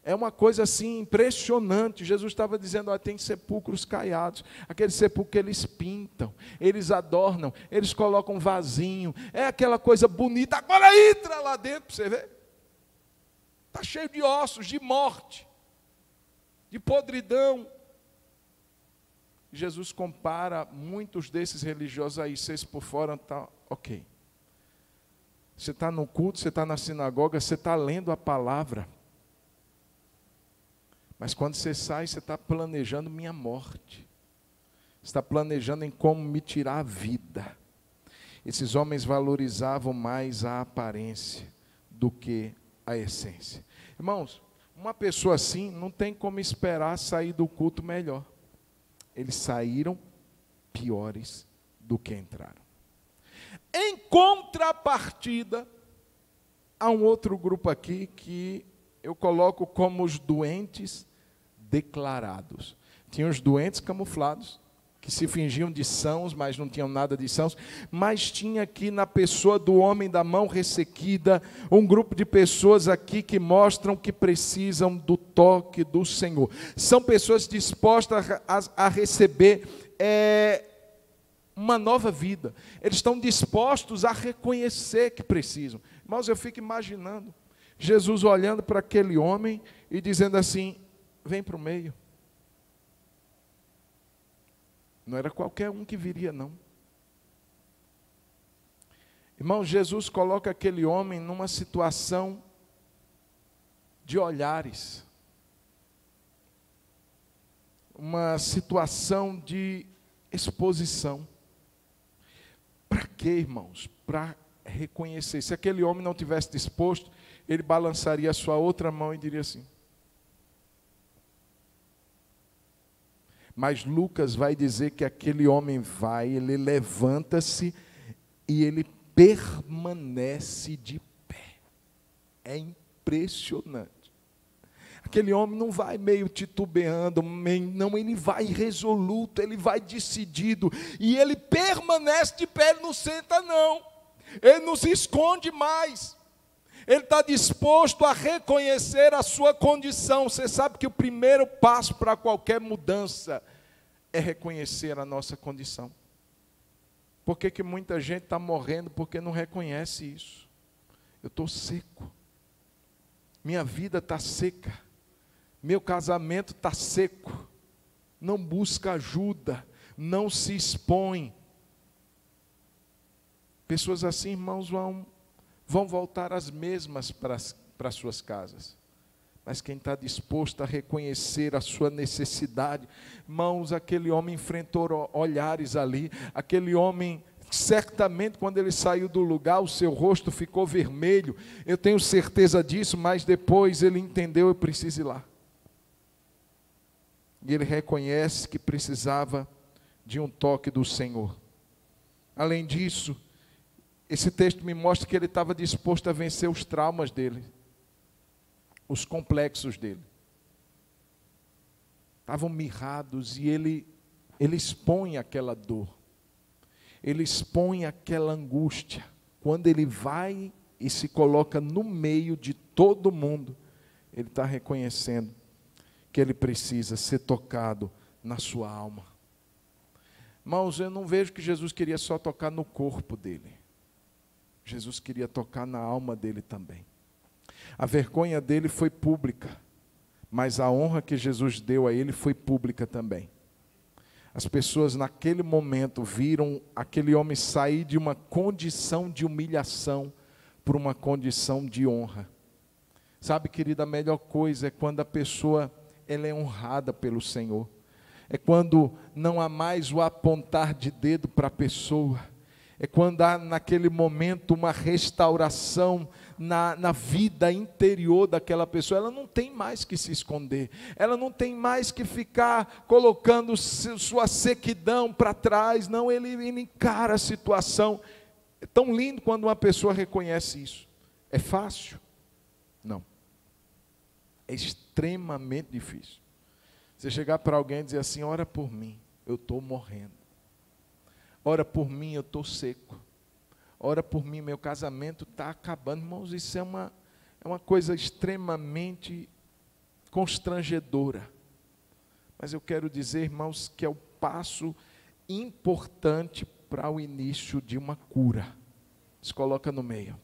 É uma coisa assim impressionante. Jesus estava dizendo, tem sepulcros caiados. Aquele sepulcro que eles pintam, eles adornam, eles colocam vasinho. É aquela coisa bonita. Agora entra lá dentro para você ver. Está cheio de ossos, de morte, de podridão. Jesus compara muitos desses religiosos aí, vocês por fora, tá ok. Você está no culto, você está na sinagoga, você está lendo a palavra. Mas quando você sai, você está planejando minha morte. Você está planejando em como me tirar a vida. Esses homens valorizavam mais a aparência do que a essência. Irmãos, uma pessoa assim não tem como esperar sair do culto melhor. Eles saíram piores do que entraram. Em contrapartida, há um outro grupo aqui que eu coloco como os doentes declarados. Tinha os doentes camuflados, que se fingiam de sãos, mas não tinham nada de sãos. Mas tinha aqui na pessoa do homem da mão ressequida, um grupo de pessoas aqui que mostram que precisam do toque do Senhor. São pessoas dispostas a receber uma nova vida. Eles estão dispostos a reconhecer que precisam. Irmãos, eu fico imaginando Jesus olhando para aquele homem e dizendo assim, vem para o meio. Não era qualquer um que viria, não. Irmão, Jesus coloca aquele homem numa situação de olhares. Uma situação de exposição. Para quê, irmãos? Para reconhecer. Se aquele homem não tivesse disposto, ele balançaria a sua outra mão e diria assim. Mas Lucas vai dizer que aquele homem vai, ele levanta-se e ele permanece de pé. É impressionante. Aquele homem não vai meio titubeando, não, ele vai resoluto, ele vai decidido. E ele permanece de pé, ele não senta não. Ele não se esconde mais. Ele está disposto a reconhecer a sua condição. Você sabe que o primeiro passo para qualquer mudança é reconhecer a nossa condição. Por que muita gente está morrendo? Porque não reconhece isso. Eu estou seco. Minha vida está seca. Meu casamento está seco. Não busca ajuda. Não se expõe. Pessoas assim, irmãos, vão voltar as mesmas para suas casas. Mas quem está disposto a reconhecer a sua necessidade, irmãos, aquele homem enfrentou olhares ali, aquele homem certamente quando ele saiu do lugar, o seu rosto ficou vermelho. Eu tenho certeza disso, mas depois ele entendeu: eu preciso ir lá. E ele reconhece que precisava de um toque do Senhor. Além disso, esse texto me mostra que ele estava disposto a vencer os traumas dele, os complexos dele. Estavam mirrados e ele expõe aquela dor, ele expõe aquela angústia. Quando ele vai e se coloca no meio de todo mundo, ele está reconhecendo que ele precisa ser tocado na sua alma. Irmãos, eu não vejo que Jesus queria só tocar no corpo dele. Jesus queria tocar na alma dele também. A vergonha dele foi pública, mas a honra que Jesus deu a ele foi pública também. As pessoas naquele momento viram aquele homem sair de uma condição de humilhação para uma condição de honra. Sabe, querida, a melhor coisa é quando a pessoa ela é honrada pelo Senhor. É quando não há mais o apontar de dedo para a pessoa. É quando há naquele momento uma restauração na vida interior daquela pessoa. Ela não tem mais que se esconder. Ela não tem mais que ficar colocando sua sequidão para trás. Não, ele encara a situação. É tão lindo quando uma pessoa reconhece isso. É fácil? Não. É extremamente difícil. Você chegar para alguém e dizer assim: ora por mim, eu estou morrendo. Ora por mim, eu estou seco. Ora por mim, meu casamento está acabando. Irmãos, isso é uma coisa extremamente constrangedora. Mas eu quero dizer, irmãos, que é o passo importante para o início de uma cura. Se coloca no meio.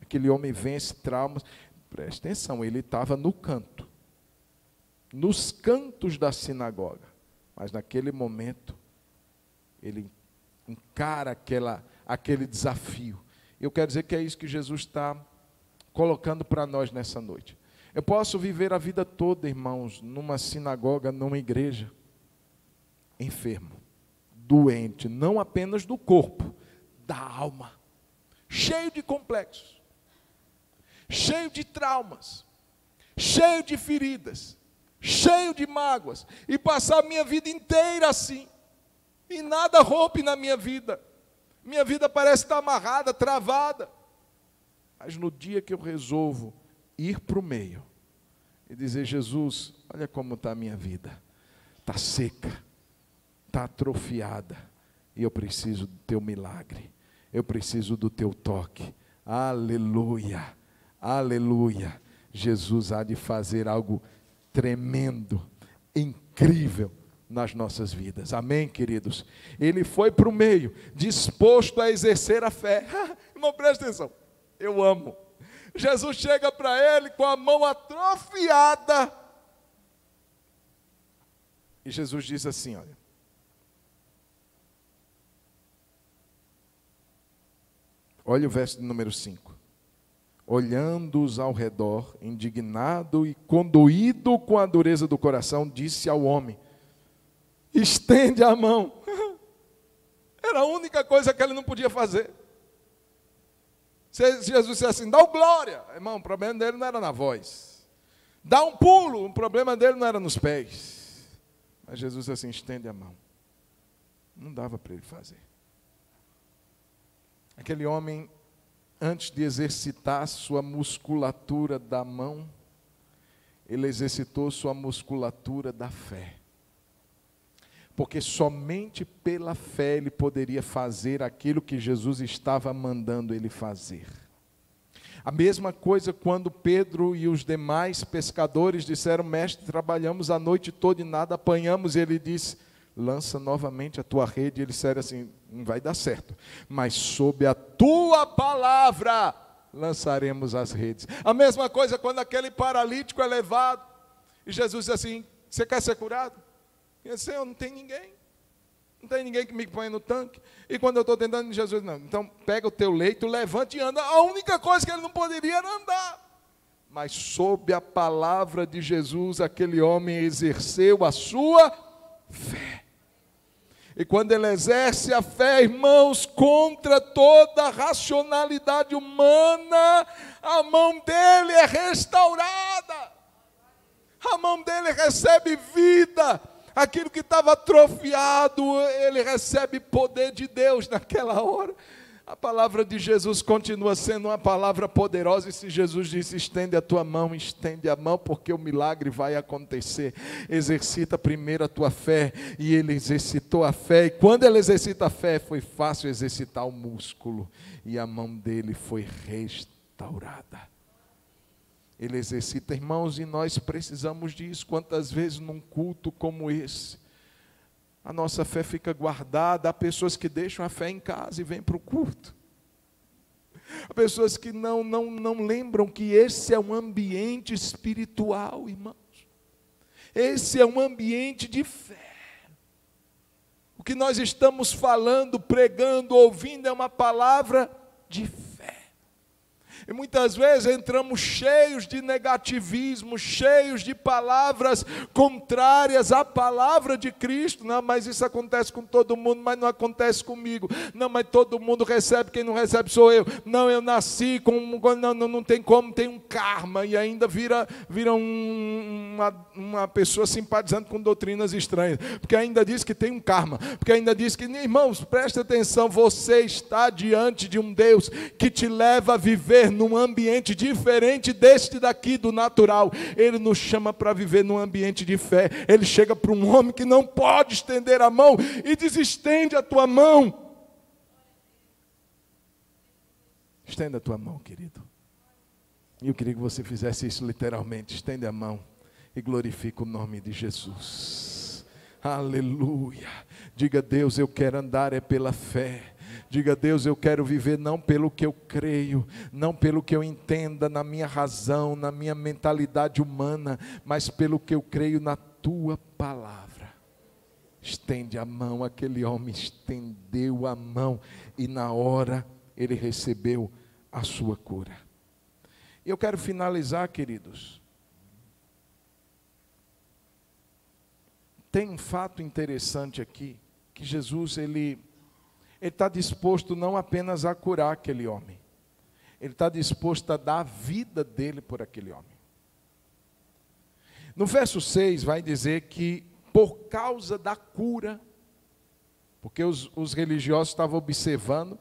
Aquele homem vence traumas. Preste atenção, ele estava no canto. Nos cantos da sinagoga. Mas naquele momento, ele encara aquele desafio. Eu quero dizer que é isso que Jesus está colocando para nós nessa noite. Eu posso viver a vida toda, irmãos, numa sinagoga, numa igreja, enfermo, doente, não apenas do corpo, da alma, cheio de complexos, cheio de traumas, cheio de feridas, cheio de mágoas, e passar a minha vida inteira assim, e nada rompe na minha vida parece estar amarrada, travada, mas no dia que eu resolvo ir para o meio, e dizer: Jesus, olha como está a minha vida, está seca, está atrofiada, e eu preciso do teu milagre, eu preciso do teu toque, aleluia, aleluia, Jesus há de fazer algo tremendo, incrível nas nossas vidas, amém, queridos? Ele foi para o meio, disposto a exercer a fé. Irmão, presta atenção, eu amo. Jesus chega para ele com a mão atrofiada, e Jesus diz assim, olha o verso de número 5. Olhando-os ao redor, indignado e condoído com a dureza do coração, disse ao homem: estende a mão. Era a única coisa que ele não podia fazer. Se Jesus disse assim: dá o glória, irmão, o problema dele não era na voz. Dá um pulo, o problema dele não era nos pés. Mas Jesus disse assim: estende a mão. Não dava para ele fazer. Aquele homem, antes de exercitar sua musculatura da mão, ele exercitou sua musculatura da fé. Porque somente pela fé ele poderia fazer aquilo que Jesus estava mandando ele fazer. A mesma coisa quando Pedro e os demais pescadores disseram: mestre, trabalhamos a noite toda e nada apanhamos. E ele disse: lança novamente a tua rede. E eles disseram assim: não vai dar certo, mas sob a tua palavra lançaremos as redes. A mesma coisa quando aquele paralítico é levado e Jesus diz assim: você quer ser curado? E assim: eu não tenho ninguém. Não tem ninguém que me põe no tanque. E quando eu estou tentando, Jesus: não, então pega o teu leito, levante e anda. A única coisa que ele não poderia era andar. Mas sob a palavra de Jesus, aquele homem exerceu a sua fé. E quando ele exerce a fé, irmãos, contra toda a racionalidade humana, a mão dele é restaurada. A mão dele recebe vida. Aquilo que estava atrofiado, ele recebe poder de Deus naquela hora. A palavra de Jesus continua sendo uma palavra poderosa, e se Jesus disse, estende a tua mão, estende a mão, porque o milagre vai acontecer. Exercita primeiro a tua fé, e ele exercitou a fé, e quando ele exercita a fé, foi fácil exercitar o músculo, e a mão dele foi restaurada. Ele exercita, irmãos, e nós precisamos disso. Quantas vezes num culto como esse, a nossa fé fica guardada. Há pessoas que deixam a fé em casa e vêm para o culto. Há pessoas que não lembram que esse é um ambiente espiritual, irmãos. Esse é um ambiente de fé. O que nós estamos falando, pregando, ouvindo é uma palavra de fé. E muitas vezes entramos cheios de negativismo, cheios de palavras contrárias à palavra de Cristo. Não, mas isso acontece com todo mundo, mas não acontece comigo. Não, mas todo mundo recebe, quem não recebe sou eu. Não, eu nasci com... Não tem como, tem um karma. E ainda vira uma pessoa simpatizando com doutrinas estranhas. Porque ainda diz que tem um karma. Porque ainda diz que, irmãos, presta atenção, você está diante de um Deus que te leva a viver num ambiente diferente deste daqui, do natural. Ele nos chama para viver num ambiente de fé. Ele chega para um homem que não pode estender a mão e diz, estende a tua mão. Estenda a tua mão, querido. E eu queria que você fizesse isso literalmente. Estende a mão e glorifica o nome de Jesus. Aleluia. Diga, Deus, eu quero andar é pela fé. Diga, Deus, eu quero viver não pelo que eu creio, não pelo que eu entenda na minha razão, na minha mentalidade humana, mas pelo que eu creio na tua palavra. Estende a mão. Aquele homem estendeu a mão e na hora ele recebeu a sua cura. E eu quero finalizar, queridos. Tem um fato interessante aqui, que Jesus, ele está disposto não apenas a curar aquele homem, ele está disposto a dar a vida dele por aquele homem. No verso 6 vai dizer que por causa da cura, porque os religiosos estavam observando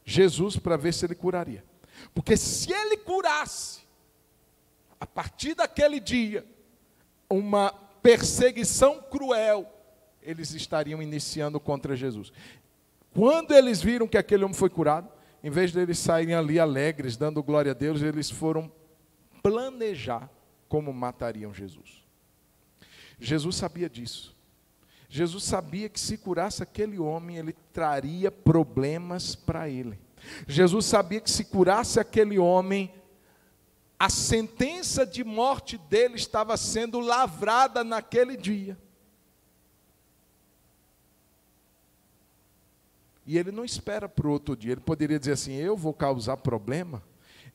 Jesus para ver se ele curaria. Porque se ele curasse, a partir daquele dia, uma perseguição cruel, eles estariam iniciando contra Jesus. Quando eles viram que aquele homem foi curado, em vez de eles saírem ali alegres, dando glória a Deus, eles foram planejar como matariam Jesus. Jesus sabia disso. Jesus sabia que se curasse aquele homem, ele traria problemas para ele. Jesus sabia que se curasse aquele homem, a sentença de morte dele estava sendo lavrada naquele dia. E ele não espera para o outro dia. Ele poderia dizer assim, eu vou causar problema,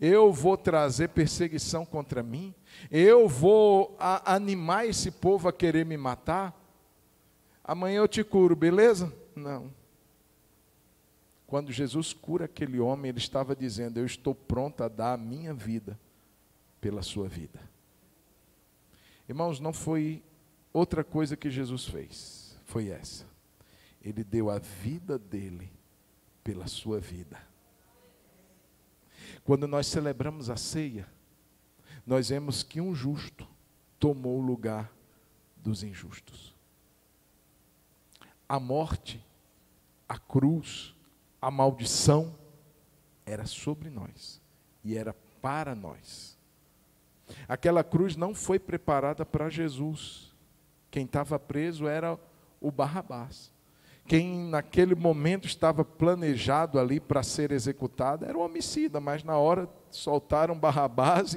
eu vou trazer perseguição contra mim, eu vou animar esse povo a querer me matar, amanhã eu te curo, beleza? Não. Quando Jesus cura aquele homem, ele estava dizendo, eu estou pronto a dar a minha vida pela sua vida. Irmãos, não foi outra coisa que Jesus fez, foi essa. Ele deu a vida dele pela sua vida. Quando nós celebramos a ceia, nós vemos que um justo tomou o lugar dos injustos. A morte, a cruz, a maldição era sobre nós e era para nós. Aquela cruz não foi preparada para Jesus. Quem estava preso era o Barrabás. Quem naquele momento estava planejado ali para ser executado era o homicida, mas na hora soltaram Barrabás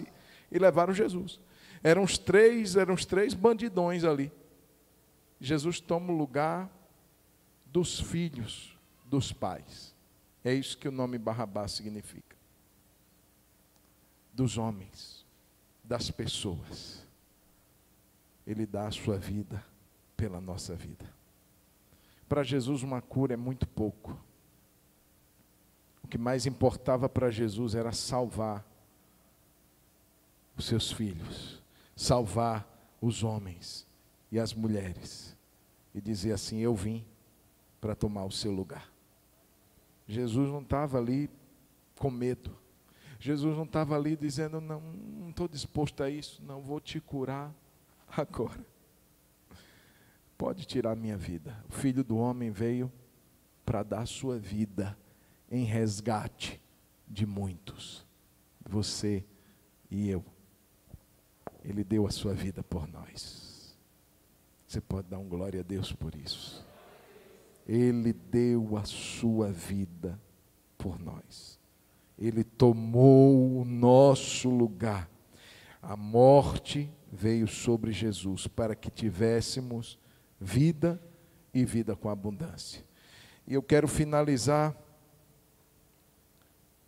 e levaram Jesus. Eram os três bandidões ali. Jesus toma o lugar dos filhos dos pais. É isso que o nome Barrabás significa. Dos homens, das pessoas. Ele dá a sua vida pela nossa vida. para Jesus uma cura é muito pouco. O que mais importava para Jesus era salvar os seus filhos, salvar os homens e as mulheres, e dizer assim: eu vim para tomar o seu lugar. Jesus não estava ali com medo. Jesus não estava ali dizendo: não estou disposto a isso, não vou te curar agora. Pode tirar a minha vida. O Filho do Homem veio para dar a sua vida em resgate de muitos. Você e eu. Ele deu a sua vida por nós. Você pode dar um glória a Deus por isso. Ele deu a sua vida por nós. Ele tomou o nosso lugar. A morte veio sobre Jesus para que tivéssemos vida e vida com abundância. E eu quero finalizar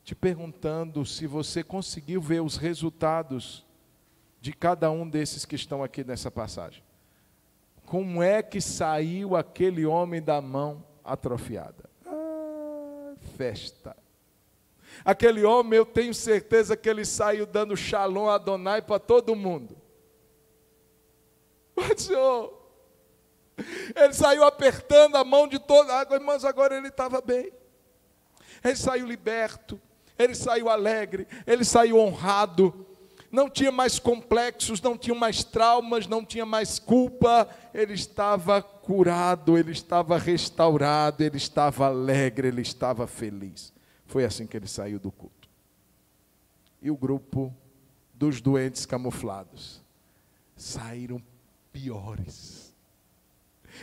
te perguntando se você conseguiu ver os resultados de cada um desses que estão aqui nessa passagem. Como é que saiu aquele homem da mão atrofiada? Festa. Aquele homem, eu tenho certeza que ele saiu dando Shalom Adonai para todo mundo. Mas, Senhor, ele saiu apertando a mão de todo mundo, mas agora ele estava bem. Ele saiu liberto, ele saiu alegre, ele saiu honrado. Não tinha mais complexos, não tinha mais traumas, não tinha mais culpa. Ele estava curado, ele estava restaurado, ele estava alegre, ele estava feliz. Foi assim que ele saiu do culto. E o grupo dos doentes camuflados saíram piores.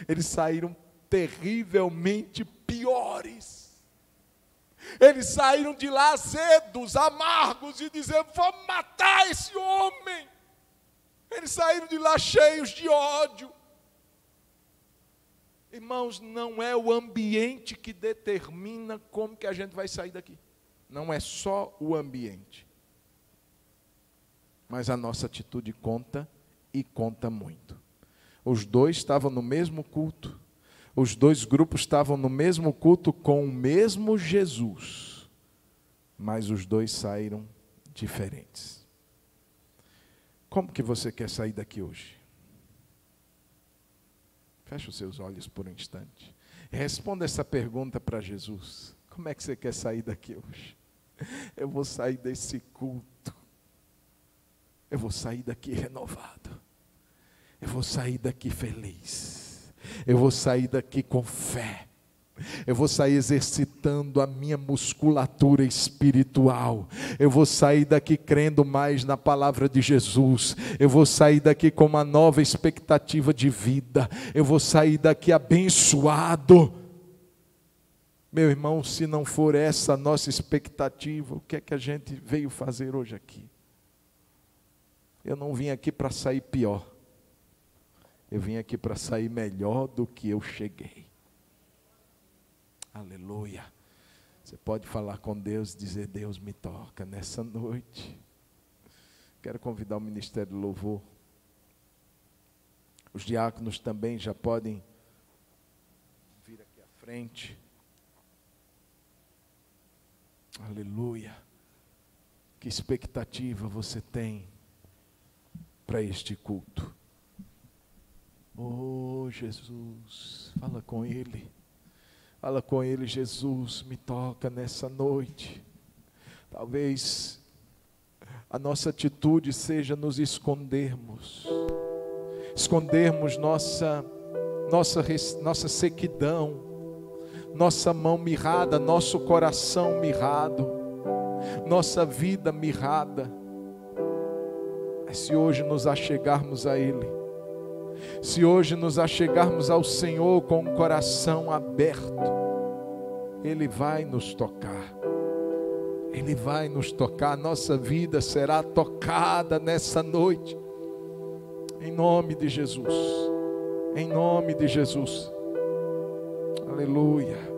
Eles saíram terrivelmente piores. Eles saíram de lá azedos, amargos e dizendo: vamos matar esse homem. Eles saíram de lá cheios de ódio. Irmãos, não é o ambiente que determina como que a gente vai sair daqui. Não é só o ambiente. Mas a nossa atitude conta, e conta muito. Os dois estavam no mesmo culto. Os dois grupos estavam no mesmo culto com o mesmo Jesus. Mas os dois saíram diferentes. Como que você quer sair daqui hoje? Feche os seus olhos por um instante. Responda essa pergunta para Jesus. Como é que você quer sair daqui hoje? Eu vou sair desse culto. Eu vou sair daqui renovado. Eu vou sair daqui feliz. Eu vou sair daqui com fé. Eu vou sair exercitando a minha musculatura espiritual. Eu vou sair daqui crendo mais na palavra de Jesus. Eu vou sair daqui com uma nova expectativa de vida. Eu vou sair daqui abençoado. Meu irmão, se não for essa a nossa expectativa, o que é que a gente veio fazer hoje aqui? Eu não vim aqui para sair pior. Eu vim aqui para sair melhor do que eu cheguei. Aleluia. Você pode falar com Deus e dizer: Deus, me toca nessa noite. Quero convidar o Ministério do Louvor. Os diáconos também já podem vir aqui à frente. Aleluia. Que expectativa você tem para este culto? Oh, Jesus, fala com Ele. Fala com Ele: Jesus, me toca nessa noite. Talvez a nossa atitude seja nos escondermos. Escondermos nossa sequidão, nossa mão mirrada, nosso coração mirrado, nossa vida mirrada. Mas se hoje nos achegarmos a Ele, se hoje nos achegarmos ao Senhor com um coração aberto, Ele vai nos tocar. Ele vai nos tocar. Nossa vida será tocada nessa noite. Em nome de Jesus. Em nome de Jesus. Aleluia.